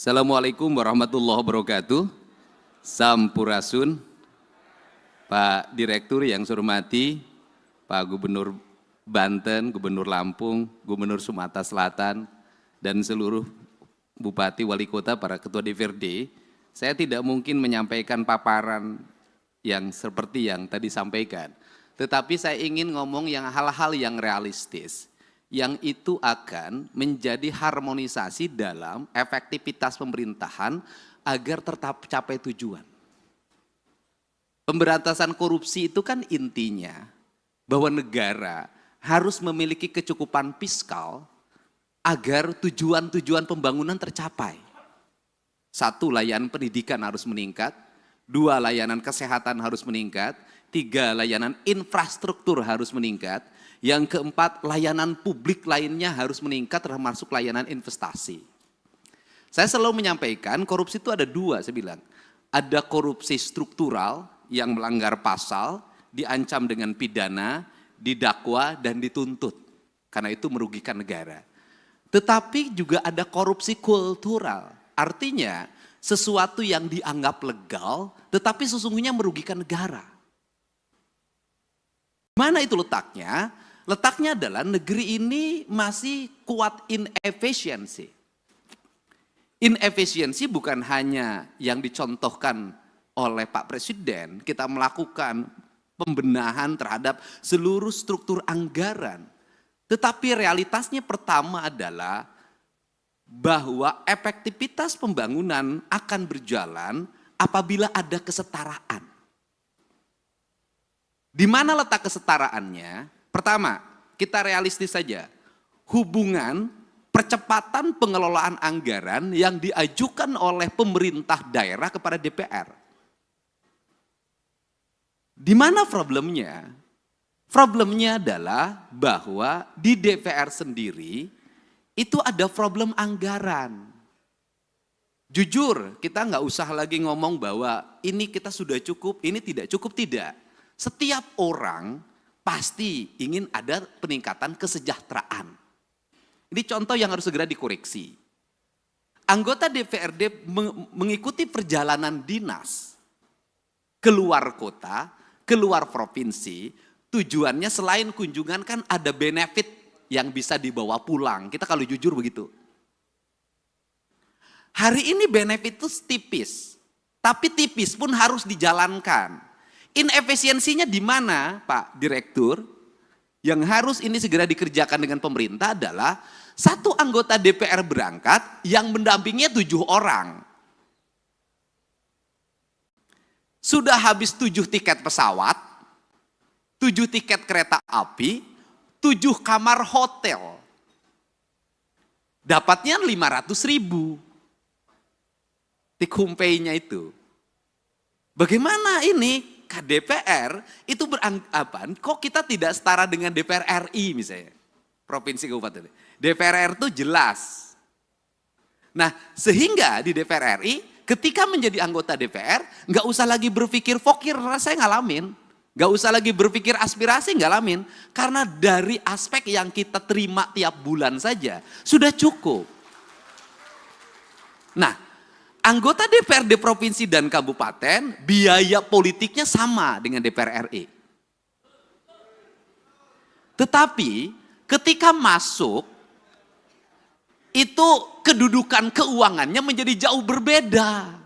Assalamualaikum warahmatullahi wabarakatuh. Sampurasun, Pak Direktur yang saya hormati, Pak Gubernur Banten, Gubernur Lampung, Gubernur Sumatera Selatan, dan seluruh Bupati, Wali Kota, para Ketua DPRD. Saya tidak mungkin menyampaikan paparan yang seperti yang tadi sampaikan. Tetapi saya ingin ngomong yang hal-hal yang realistis, yang itu akan menjadi harmonisasi dalam efektivitas pemerintahan agar tetap capai tujuan. Pemberantasan korupsi itu kan intinya bahwa negara harus memiliki kecukupan fiskal agar tujuan-tujuan pembangunan tercapai. Satu, layanan pendidikan harus meningkat. Dua, layanan kesehatan harus meningkat. Tiga, layanan infrastruktur harus meningkat. Yang keempat, layanan publik lainnya harus meningkat termasuk layanan investasi. Saya selalu menyampaikan korupsi itu ada dua, saya bilang. Ada korupsi struktural yang melanggar pasal, diancam dengan pidana, didakwa dan dituntut. Karena itu merugikan negara. Tetapi juga ada korupsi kultural. Artinya sesuatu yang dianggap legal tetapi sesungguhnya merugikan negara. Mana itu letaknya? Letaknya adalah negeri ini masih kuat inefisiensi. Inefisiensi bukan hanya yang dicontohkan oleh Pak Presiden, kita melakukan pembenahan terhadap seluruh struktur anggaran. Tetapi realitasnya pertama adalah bahwa efektivitas pembangunan akan berjalan apabila ada kesetaraan. Di mana letak kesetaraannya? Pertama, kita realistis saja. Hubungan percepatan pengelolaan anggaran yang diajukan oleh pemerintah daerah kepada DPR. Di mana problemnya? Problemnya adalah bahwa di DPR sendiri itu ada problem anggaran. Jujur, kita nggak usah lagi ngomong bahwa ini kita sudah cukup, ini tidak cukup, tidak. Setiap orang pasti ingin ada peningkatan kesejahteraan. Ini contoh yang harus segera dikoreksi. Anggota DPRD mengikuti perjalanan dinas keluar kota, keluar provinsi, tujuannya selain kunjungan kan ada benefit yang bisa dibawa pulang. Kita kalau jujur begitu. Hari ini benefit itu tipis, tapi tipis pun harus dijalankan. Inefisiensinya di mana, Pak Direktur? Yang harus ini segera dikerjakan dengan pemerintah adalah satu anggota DPR berangkat yang mendampinginya 7 orang. Sudah habis 7 tiket pesawat, 7 tiket kereta api, 7 kamar hotel. Dapatnya 500.000. Take home pay-nya itu. Bagaimana ini? DPR itu beranggapan kok kita tidak setara dengan DPR RI misalnya. Provinsi Kabupaten. DPR RI itu jelas. Nah sehingga di DPR RI ketika menjadi anggota DPR nggak usah lagi berpikir fokir, saya ngalamin. Nggak usah lagi berpikir aspirasi, ngalamin. Karena dari aspek yang kita terima tiap bulan saja sudah cukup. Nah, anggota DPRD provinsi dan kabupaten biaya politiknya sama dengan DPR RI. Tetapi ketika masuk itu kedudukan keuangannya menjadi jauh berbeda.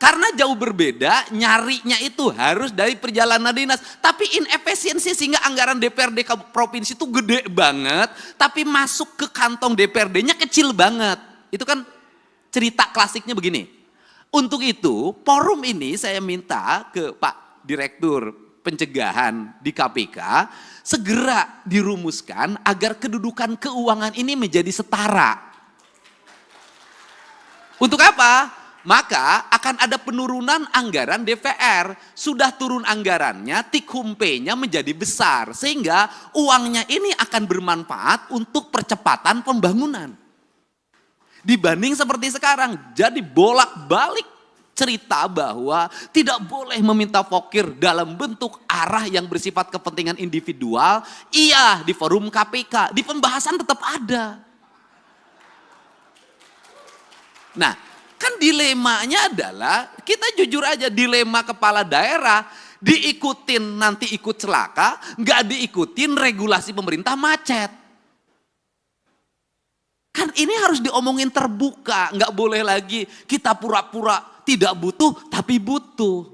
Karena jauh berbeda, nyarinya itu harus dari perjalanan dinas. Tapi inefisiensi sehingga anggaran DPRD provinsi itu gede banget, tapi masuk ke kantong DPRD-nya kecil banget. Itu kan cerita klasiknya begini. Untuk itu, forum ini saya minta ke Pak Direktur Pencegahan di KPK segera dirumuskan agar kedudukan keuangan ini menjadi setara. Untuk apa? Maka akan ada penurunan anggaran DPR. Sudah turun anggarannya, take home pay-nya menjadi besar. Sehingga uangnya ini akan bermanfaat untuk percepatan pembangunan. Dibanding seperti sekarang, jadi bolak-balik cerita bahwa tidak boleh meminta fokir dalam bentuk arah yang bersifat kepentingan individual. Iya, di forum KPK, di pembahasan tetap ada. Nah, kan dilemanya adalah, kita jujur aja, dilema kepala daerah, diikutin nanti ikut celaka, nggak diikutin regulasi pemerintah macet. Kan ini harus diomongin terbuka, nggak boleh lagi kita pura-pura tidak butuh tapi butuh.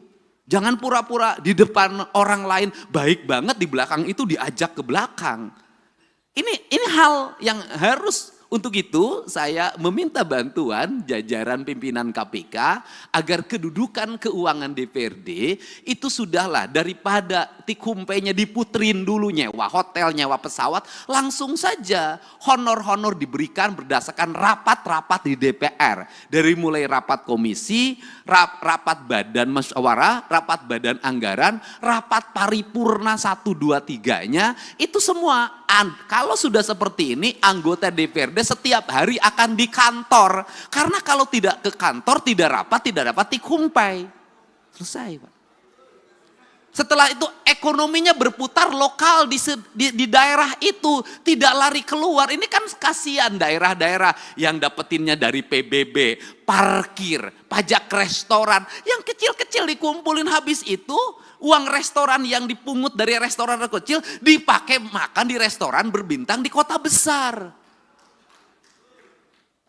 Jangan pura-pura di depan orang lain baik banget, di belakang itu diajak ke belakang. Ini hal yang harus. Untuk itu saya meminta bantuan jajaran pimpinan KPK agar kedudukan keuangan DPRD itu sudahlah, daripada tikumpenya diputerin dulu, nyewa hotel, nyewa pesawat, langsung saja honor-honor diberikan berdasarkan rapat-rapat di DPR. Dari mulai rapat komisi, rapat badan musyawarah, rapat badan anggaran, rapat paripurna 1, 2, 3-nya, itu semua. Kalau sudah seperti ini, anggota DPRD setiap hari akan di kantor. Karena kalau tidak ke kantor, tidak dapat tikumpai. Selesai, Pak. Setelah itu ekonominya berputar lokal di daerah itu, tidak lari keluar. Ini kan kasihan daerah-daerah yang dapetinnya dari PBB, parkir, pajak restoran. Yang kecil-kecil dikumpulin, habis itu uang restoran yang dipungut dari restoran kecil dipakai makan di restoran berbintang di kota besar.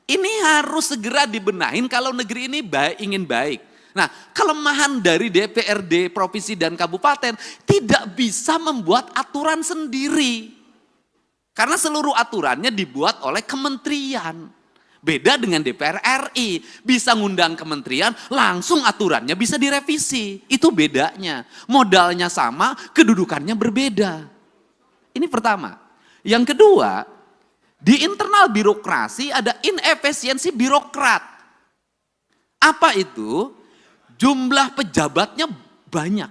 Ini harus segera dibenahin kalau negeri ini ingin baik. Nah, kelemahan dari DPRD, provinsi dan kabupaten tidak bisa membuat aturan sendiri. Karena seluruh aturannya dibuat oleh kementerian. Beda dengan DPR RI, bisa ngundang kementerian, langsung aturannya bisa direvisi. Itu bedanya. Modalnya sama, kedudukannya berbeda. Ini pertama. Yang kedua, di internal birokrasi ada inefisiensi birokrat. Apa itu? Jumlah pejabatnya banyak.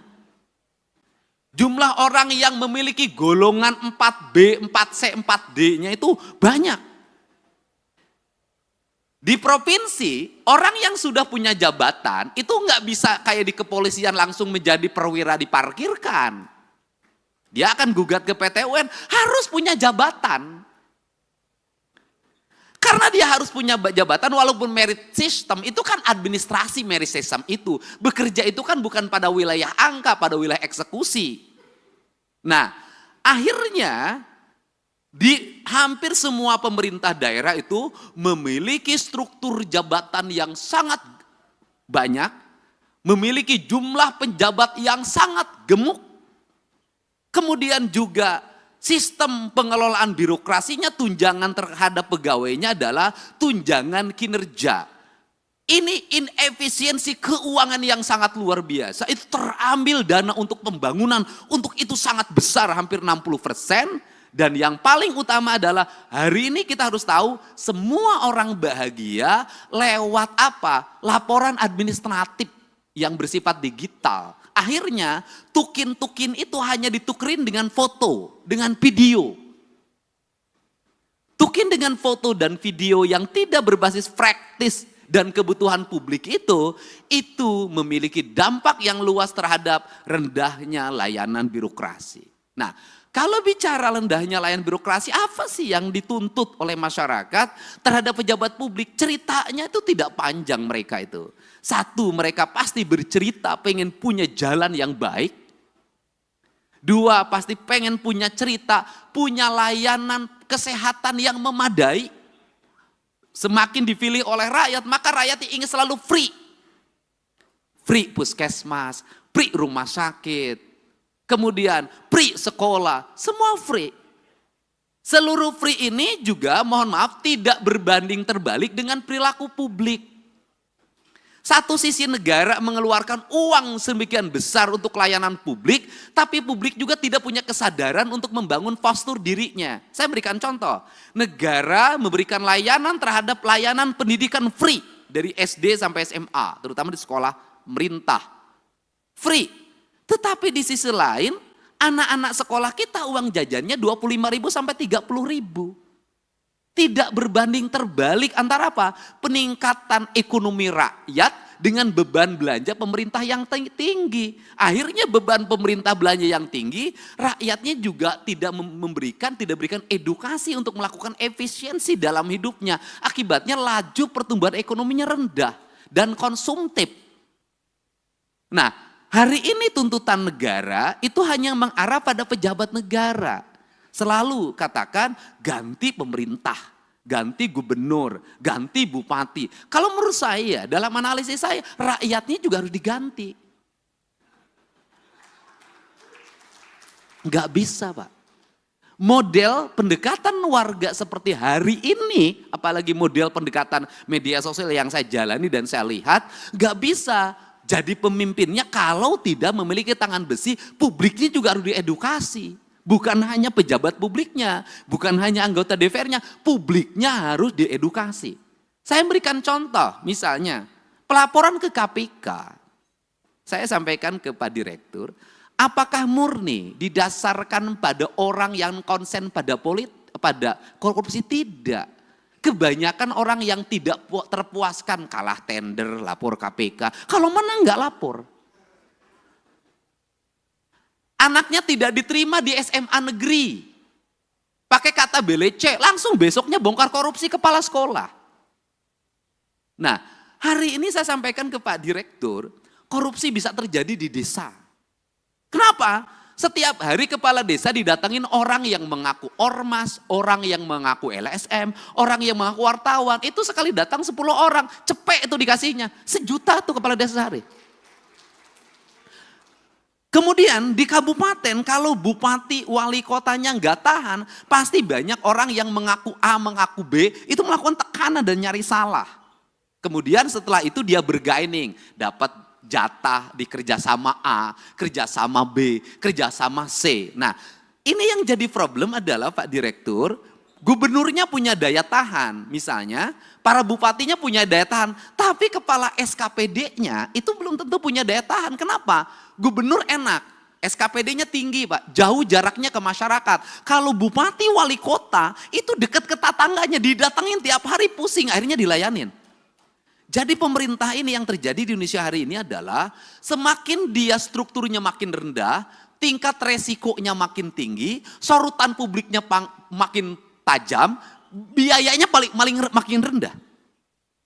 Jumlah orang yang memiliki golongan 4B, 4C, 4D-nya itu banyak. Di provinsi, orang yang sudah punya jabatan itu nggak bisa kayak di kepolisian langsung menjadi perwira diparkirkan. Dia akan gugat ke PT UN, harus punya jabatan. Karena dia harus punya jabatan, walaupun merit system, itu kan administrasi merit system itu. Bekerja itu kan bukan pada wilayah angka, pada wilayah eksekusi. Nah, akhirnya di hampir semua pemerintah daerah itu memiliki struktur jabatan yang sangat banyak, memiliki jumlah penjabat yang sangat gemuk, kemudian juga sistem pengelolaan birokrasinya, tunjangan terhadap pegawainya adalah tunjangan kinerja. Ini inefisiensi keuangan yang sangat luar biasa. Itu terambil dana untuk pembangunan, untuk itu sangat besar, hampir 60%. Dan yang paling utama adalah hari ini kita harus tahu semua orang bahagia lewat apa? Laporan administratif yang bersifat digital. Akhirnya tukin-tukin itu hanya ditukerin dengan foto, dengan video. Tukin dengan foto dan video yang tidak berbasis praktis dan kebutuhan publik itu memiliki dampak yang luas terhadap rendahnya layanan birokrasi. Nah, kalau bicara rendahnya layanan birokrasi, apa sih yang dituntut oleh masyarakat terhadap pejabat publik? Ceritanya itu tidak panjang mereka itu. Satu, mereka pasti bercerita pengen punya jalan yang baik. Dua, pasti pengen punya cerita, punya layanan kesehatan yang memadai. Semakin dipilih oleh rakyat, maka rakyat ingin selalu free. Free puskesmas, free rumah sakit, kemudian free sekolah, semua free. Seluruh free ini juga mohon maaf tidak berbanding terbalik dengan perilaku publik. Satu sisi negara mengeluarkan uang sedemikian besar untuk layanan publik, tapi publik juga tidak punya kesadaran untuk membangun postur dirinya. Saya berikan contoh, negara memberikan layanan terhadap layanan pendidikan free dari SD sampai SMA, terutama di sekolah pemerintah. Free. Tetapi di sisi lain, anak-anak sekolah kita uang jajannya 25.000 sampai 30.000. Tidak berbanding terbalik antara apa? Peningkatan ekonomi rakyat dengan beban belanja pemerintah yang tinggi. Akhirnya beban pemerintah belanja yang tinggi, rakyatnya juga tidak berikan edukasi untuk melakukan efisiensi dalam hidupnya. Akibatnya laju pertumbuhan ekonominya rendah dan konsumtif. Nah, hari ini tuntutan negara itu hanya mengarah pada pejabat negara. Selalu katakan ganti pemerintah, ganti gubernur, ganti bupati. Kalau menurut saya, dalam analisis saya, rakyatnya juga harus diganti. Enggak bisa, Pak. Model pendekatan warga seperti hari ini, apalagi model pendekatan media sosial yang saya jalani dan saya lihat, enggak bisa jadi pemimpinnya kalau tidak memiliki tangan besi. Publiknya juga harus diedukasi. Bukan hanya pejabat publiknya, bukan hanya anggota DPR-nya, publiknya harus diedukasi. Saya berikan contoh, misalnya pelaporan ke KPK. Saya sampaikan ke Pak Direktur, apakah murni didasarkan pada orang yang konsen pada korupsi? Tidak. Kebanyakan orang yang tidak terpuaskan, kalah tender, lapor KPK. Kalau menang nggak lapor. Anaknya tidak diterima di SMA negeri. Pakai kata belece, langsung besoknya bongkar korupsi kepala sekolah. Nah, hari ini saya sampaikan ke Pak Direktur, korupsi bisa terjadi di desa. Kenapa? Setiap hari kepala desa didatangin orang yang mengaku ormas, orang yang mengaku LSM, orang yang mengaku wartawan. Itu sekali datang 10 orang, cepet itu dikasihnya. 1 juta tuh kepala desa sehari. Kemudian di kabupaten kalau bupati wali kotanya nggak tahan, pasti banyak orang yang mengaku A, mengaku B, itu melakukan tekanan dan nyari salah. Kemudian setelah itu dia bergaining, dapat jatah di kerjasama A, kerjasama B, kerjasama C. Nah, ini yang jadi problem adalah Pak Direktur, gubernurnya punya daya tahan, misalnya para bupatinya punya daya tahan, tapi kepala SKPD-nya itu belum tentu punya daya tahan. Kenapa? Gubernur enak, SKPD-nya tinggi Pak, jauh jaraknya ke masyarakat. Kalau bupati wali kota itu dekat ke tetangganya, didatengin tiap hari pusing, akhirnya dilayanin. Jadi pemerintah ini yang terjadi di Indonesia hari ini adalah semakin dia strukturnya makin rendah, tingkat resikonya makin tinggi, sorotan publiknya makin tajam, biayanya makin rendah.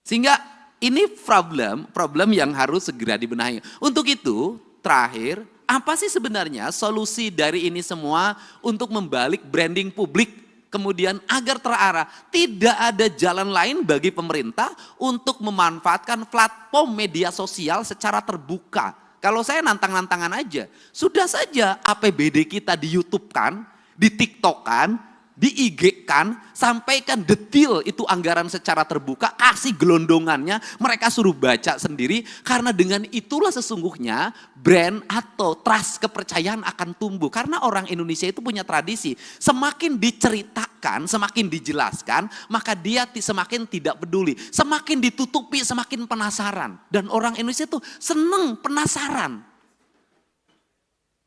Sehingga ini problem yang harus segera dibenahi. Untuk itu, terakhir, apa sih sebenarnya solusi dari ini semua untuk membalik branding publik kemudian agar terarah? Tidak ada jalan lain bagi pemerintah untuk memanfaatkan platform media sosial secara terbuka. Kalau saya nantang-nantangan aja, sudah saja APBD kita di YouTube kan, di TikTok kan, di IG kan, sampaikan detail itu anggaran secara terbuka, kasih gelondongannya, mereka suruh baca sendiri, karena dengan itulah sesungguhnya brand atau trust kepercayaan akan tumbuh. Karena orang Indonesia itu punya tradisi, semakin diceritakan, semakin dijelaskan, maka dia semakin tidak peduli, semakin ditutupi, semakin penasaran. Dan orang Indonesia itu seneng penasaran.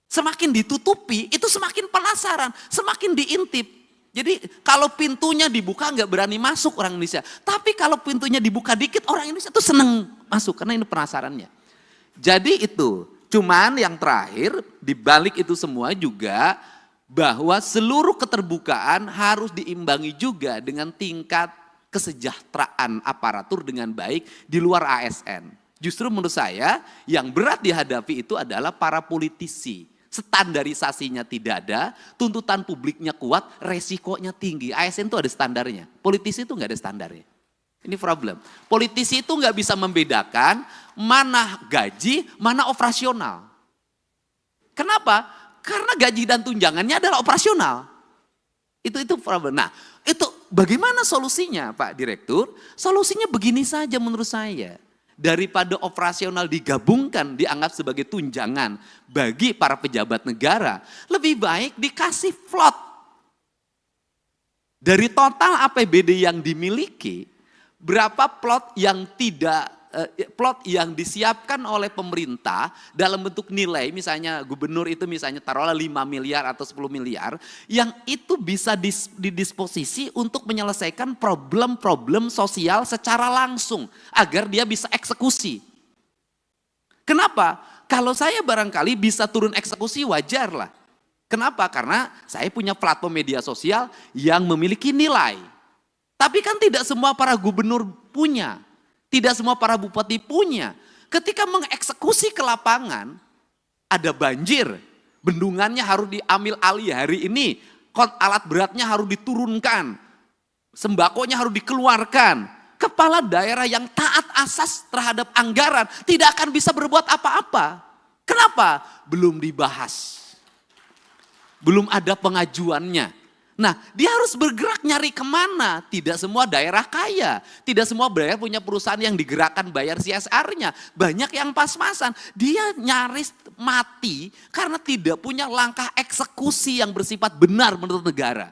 Semakin ditutupi, itu semakin penasaran, semakin diintip. Jadi kalau pintunya dibuka nggak berani masuk orang Indonesia. Tapi kalau pintunya dibuka dikit orang Indonesia tuh seneng masuk karena ini penasarannya. Jadi itu, cuman yang terakhir dibalik itu semua juga bahwa seluruh keterbukaan harus diimbangi juga dengan tingkat kesejahteraan aparatur dengan baik di luar ASN. Justru menurut saya yang berat dihadapi itu adalah para politisi. Standarisasinya tidak ada, tuntutan publiknya kuat, resikonya tinggi. ASN itu ada standarnya, politisi itu nggak ada standarnya. Ini problem. Politisi itu nggak bisa membedakan mana gaji, mana operasional. Kenapa? Karena gaji dan tunjangannya adalah operasional. Itu problem. Nah, itu bagaimana solusinya Pak Direktur? Solusinya begini saja menurut saya. Daripada operasional digabungkan, dianggap sebagai tunjangan bagi para pejabat negara, lebih baik dikasih float. Dari total APBD yang dimiliki, berapa plot yang disiapkan oleh pemerintah dalam bentuk nilai, misalnya gubernur itu misalnya taruhlah 5 miliar atau 10 miliar, yang itu bisa didisposisi untuk menyelesaikan problem-problem sosial secara langsung, agar dia bisa eksekusi. Kenapa? Kalau saya barangkali bisa turun eksekusi wajar lah. Kenapa? Karena saya punya platform media sosial yang memiliki nilai. Tapi kan tidak semua para gubernur punya. Tidak semua para bupati punya. Ketika mengeksekusi ke lapangan, ada banjir. Bendungannya harus diambil alih hari ini. Alat beratnya harus diturunkan. Sembakonya harus dikeluarkan. Kepala daerah yang taat asas terhadap anggaran tidak akan bisa berbuat apa-apa. Kenapa? Belum dibahas. Belum ada pengajuannya. Nah, dia harus bergerak nyari kemana. Tidak semua daerah kaya. Tidak semua daerah punya perusahaan yang digerakkan bayar CSR-nya. Banyak yang pas-pasan. Dia nyaris mati karena tidak punya langkah eksekusi yang bersifat benar menurut negara.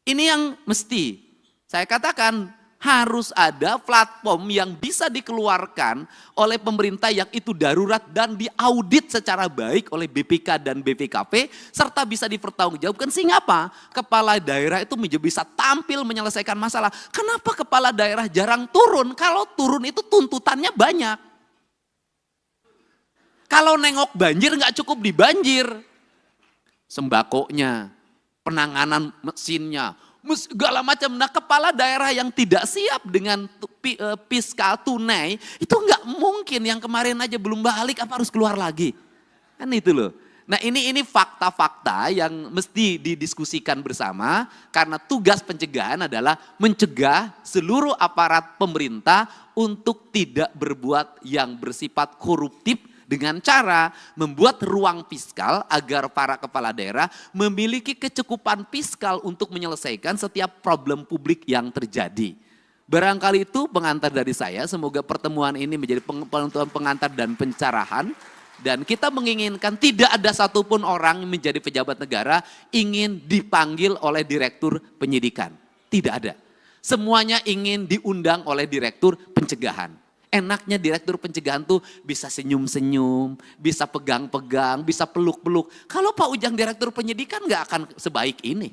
Ini yang mesti saya katakan, harus ada platform yang bisa dikeluarkan oleh pemerintah yang itu darurat dan diaudit secara baik oleh BPK dan BPKP serta bisa dipertanggungjawabkan. Sehingga apa? Kepala daerah itu bisa tampil menyelesaikan masalah. Kenapa kepala daerah jarang turun? Kalau turun itu tuntutannya banyak. Kalau nengok banjir nggak cukup di banjir. Sembakonya, penanganan mesinnya, segala macam. Nah, kepala daerah yang tidak siap dengan fiskal tunai itu nggak mungkin. Yang kemarin aja belum balik apa harus keluar lagi, kan itu loh. Nah, ini fakta-fakta yang mesti didiskusikan bersama karena tugas pencegahan adalah mencegah seluruh aparat pemerintah untuk tidak berbuat yang bersifat koruptif dengan cara membuat ruang fiskal agar para kepala daerah memiliki kecukupan fiskal untuk menyelesaikan setiap problem publik yang terjadi. Barangkali itu pengantar dari saya, semoga pertemuan ini menjadi pengantar dan pencerahan. Dan kita menginginkan tidak ada satupun orang yang menjadi pejabat negara ingin dipanggil oleh direktur penyidikan. Tidak ada. Semuanya ingin diundang oleh direktur pencegahan. Enaknya direktur pencegahan tuh bisa senyum-senyum, bisa pegang-pegang, bisa peluk-peluk. Kalau Pak Ujang direktur penyidikan nggak akan sebaik ini.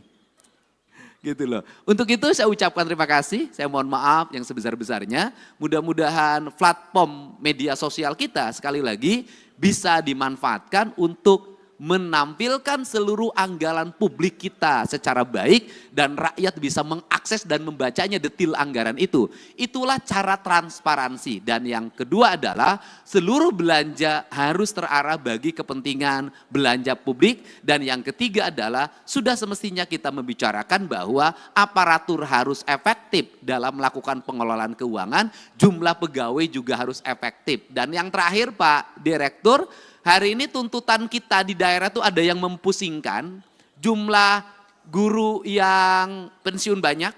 Gitu loh. Untuk itu saya ucapkan terima kasih, saya mohon maaf yang sebesar-besarnya. Mudah-mudahan platform media sosial kita sekali lagi bisa dimanfaatkan untuk menampilkan seluruh anggaran publik kita secara baik dan rakyat bisa mengakses dan membacanya detail anggaran itu. Itulah cara transparansi. Dan yang kedua adalah seluruh belanja harus terarah bagi kepentingan belanja publik. Dan yang ketiga adalah sudah semestinya kita membicarakan bahwa aparatur harus efektif dalam melakukan pengelolaan keuangan, jumlah pegawai juga harus efektif. Dan yang terakhir Pak Direktur, hari ini tuntutan kita di daerah tuh ada yang mempusingkan, jumlah guru yang pensiun banyak,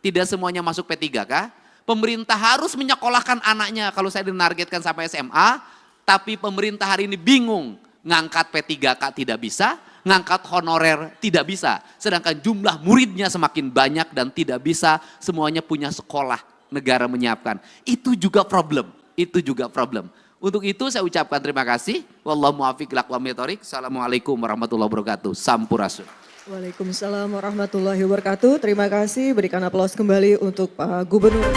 tidak semuanya masuk P3K. Pemerintah harus menyekolahkan anaknya, kalau saya dinargetkan sampai SMA, tapi pemerintah hari ini bingung, ngangkat P3K tidak bisa, ngangkat honorer tidak bisa. Sedangkan jumlah muridnya semakin banyak dan tidak bisa semuanya punya sekolah, negara menyiapkan. Itu juga problem, itu juga problem. Untuk itu saya ucapkan terima kasih. Wallahu muwaffiq ila aqwamit thoriq. Assalamualaikum warahmatullahi wabarakatuh. Sampurasun. Waalaikumsalam warahmatullahi wabarakatuh. Terima kasih. Berikan aplaus kembali untuk Pak Gubernur.